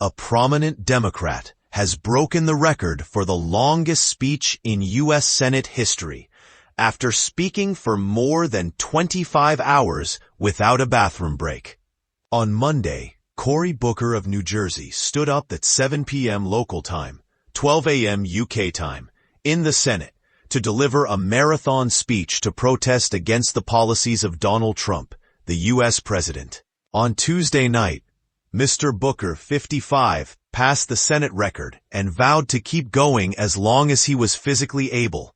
a prominent Democrat, has broken the record for the longest speech in U.S. Senate history, after speaking for more than 25 hours without a bathroom break. On Monday, Cory Booker of New Jersey stood up at 7 p.m. local time, 12 a.m. UK time, in the Senate, to deliver a marathon speech to protest against the policies of Donald Trump, the U.S. president. On Tuesday night, Mr. Booker, 55, passed the Senate record and vowed to keep going as long as he was physically able.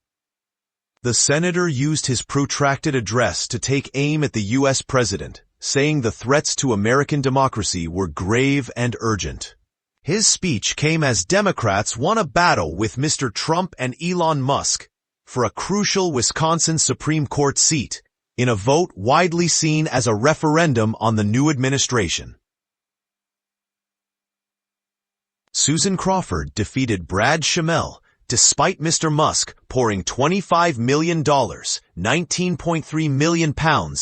The senator used his protracted address to take aim at the U.S. president, saying the threats to American democracy were grave and urgent. His speech came as Democrats won a battle with Mr. Trump and Elon Musk for a crucial Wisconsin Supreme Court seat, in a vote widely seen as a referendum on the new administration. Susan Crawford defeated Brad Schimel, despite Mr. Musk pouring $25 million, £19.3 million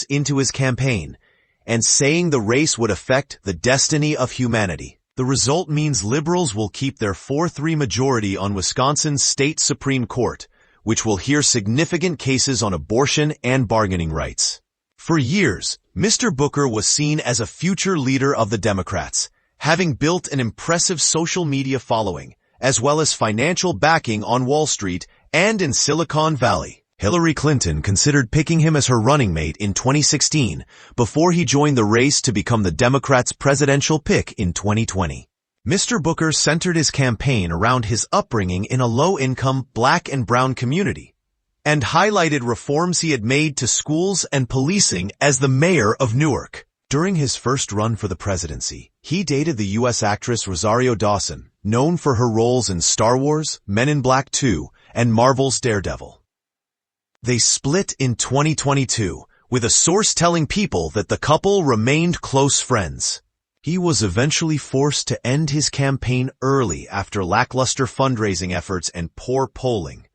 into his campaign, and saying the race would affect the destiny of humanity. The result means liberals will keep their 4-3 majority on Wisconsin's state Supreme Court, which will hear significant cases on abortion and bargaining rights. For years, Mr. Booker was seen as a future leader of the Democrats, having built an impressive social media following, as well as financial backing on Wall Street and in Silicon Valley. Hillary Clinton considered picking him as her running mate in 2016 before he joined the race to become the Democrats' presidential pick in 2020. Mr. Booker centered his campaign around his upbringing in a low-income Black and brown community, and highlighted reforms he had made to schools and policing as the mayor of Newark. During his first run for the presidency, he dated the U.S. actress Rosario Dawson, known for her roles in Star Wars, Men in Black 2, and Marvel's Daredevil. They split in 2022, with a source telling People that the couple remained close friends. He was eventually forced to end his campaign early after lackluster fundraising efforts and poor polling.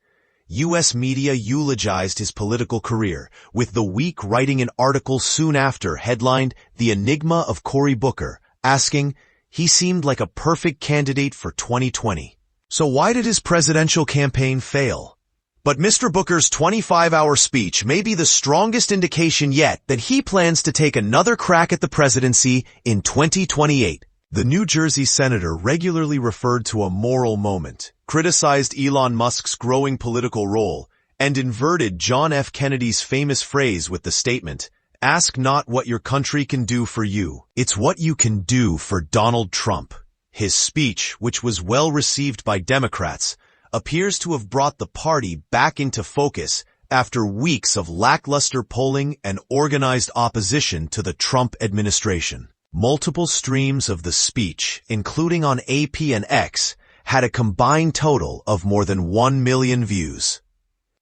U.S. media eulogized his political career, with The Week writing an article soon after headlined "The Enigma of Cory Booker," asking, "He seemed like a perfect candidate for 2020. So why did his presidential campaign fail?" But Mr. Booker's 25-hour speech may be the strongest indication yet that he plans to take another crack at the presidency in 2028. The New Jersey senator regularly referred to a moral moment, criticized Elon Musk's growing political role, and inverted John F. Kennedy's famous phrase with the statement, "Ask not what your country can do for you, it's what you can do for Donald Trump." His speech, which was well received by Democrats, appears to have brought the party back into focus after weeks of lackluster polling and organized opposition to the Trump administration. Multiple streams of the speech, including on AP and X, had a combined total of more than 1 million views.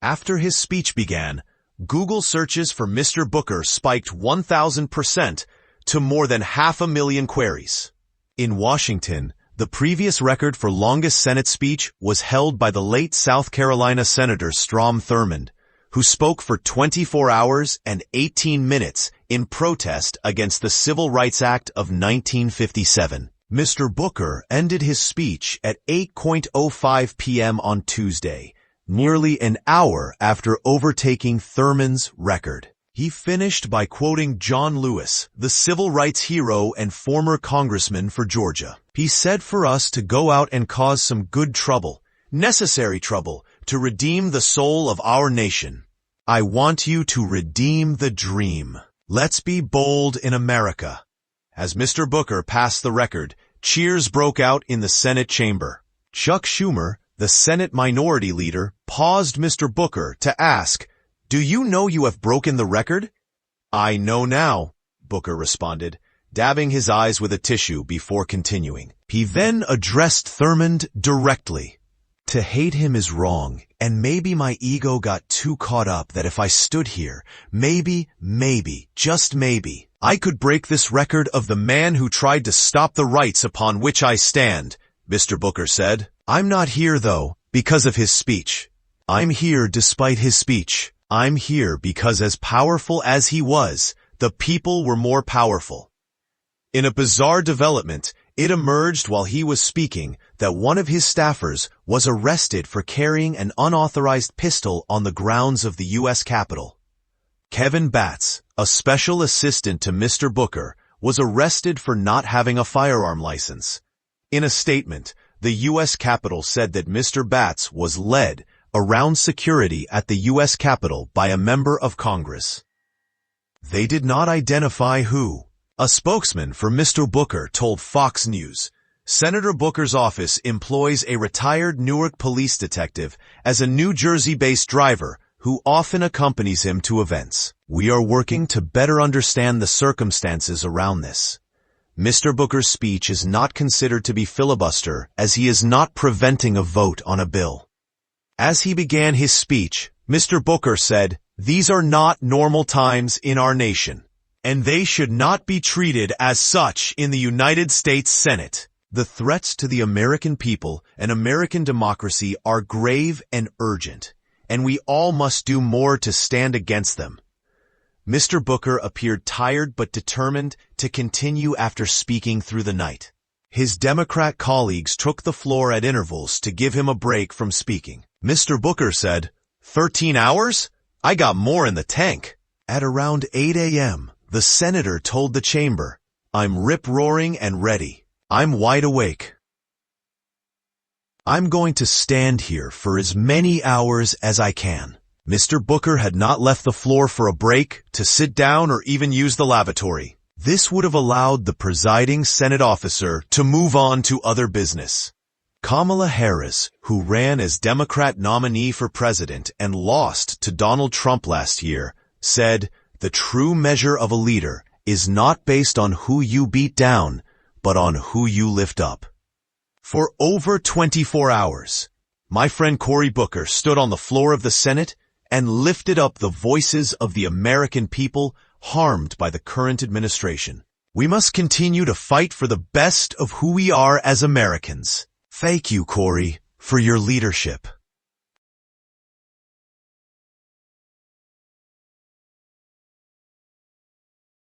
After his speech began, Google searches for Mr. Booker spiked 1,000% to more than 500,000 queries. In Washington, the previous record for longest Senate speech was held by the late South Carolina Senator Strom Thurmond, who spoke for 24 hours and 18 minutes in protest against the Civil Rights Act of 1957. Mr. Booker ended his speech at 8:05 p.m. on Tuesday, nearly an hour after overtaking Thurmond's record. He finished by quoting John Lewis, the civil rights hero and former congressman for Georgia. He said for us to go out and cause some good trouble, necessary trouble, to redeem the soul of our nation. I want you to redeem the dream. Let's be bold in America. As Mr. Booker passed the record, cheers broke out in the Senate chamber. Chuck Schumer, the Senate Minority Leader, paused Mr. Booker to ask, "Do you know you have broken the record?" "I know now," Booker responded, dabbing his eyes with a tissue before continuing. He then addressed Thurmond directly. "To hate him is wrong, and maybe my ego got too caught up that if I stood here, maybe, just maybe, I could break this record of the man who tried to stop the rights upon which I stand," Mr. Booker said. "I'm not here, though, because of his speech. I'm here despite his speech. I'm here because as powerful as he was, the people were more powerful." In a bizarre development, It emerged while he was speaking that one of his staffers was arrested for carrying an unauthorized pistol on the grounds of the U.S. Capitol. Kevin Batts, a special assistant to Mr. Booker, was arrested for not having a firearm license. In a statement, the U.S. Capitol said that Mr. Batts was led around security at the U.S. Capitol by a member of Congress. They did not identify who. A spokesman for Mr. Booker told Fox News, Senator Booker's office employs a retired Newark police detective as a New Jersey-based driver who often accompanies him to events. We are working to better understand the circumstances around this. Mr. Booker's speech is not considered to be filibuster as he is not preventing a vote on a bill. As he began his speech, Mr. Booker said, "These are not normal times in our nation, and they should not be treated as such in the United States Senate. The threats to the American people and American democracy are grave and urgent, and we all must do more to stand against them." Mr. Booker appeared tired but determined to continue after speaking through the night. His Democrat colleagues took the floor at intervals to give him a break from speaking. Mr. Booker said, 13 hours? I got more in the tank. At around 8 a.m., the senator told the chamber, "I'm rip-roaring and ready. I'm wide awake. I'm going to stand here for as many hours as I can." Mr. Booker had not left the floor for a break, to sit down, or even use the lavatory. This would have allowed the presiding Senate officer to move on to other business. Kamala Harris, who ran as Democrat nominee for president and lost to Donald Trump last year, said, "The true measure of a leader is not based on who you beat down, but on who you lift up." For over 24 hours, my friend Cory Booker stood on the floor of the Senate and lifted up the voices of the American people harmed by the current administration. We must continue to fight for the best of who we are as Americans. Thank you, Cory, for your leadership.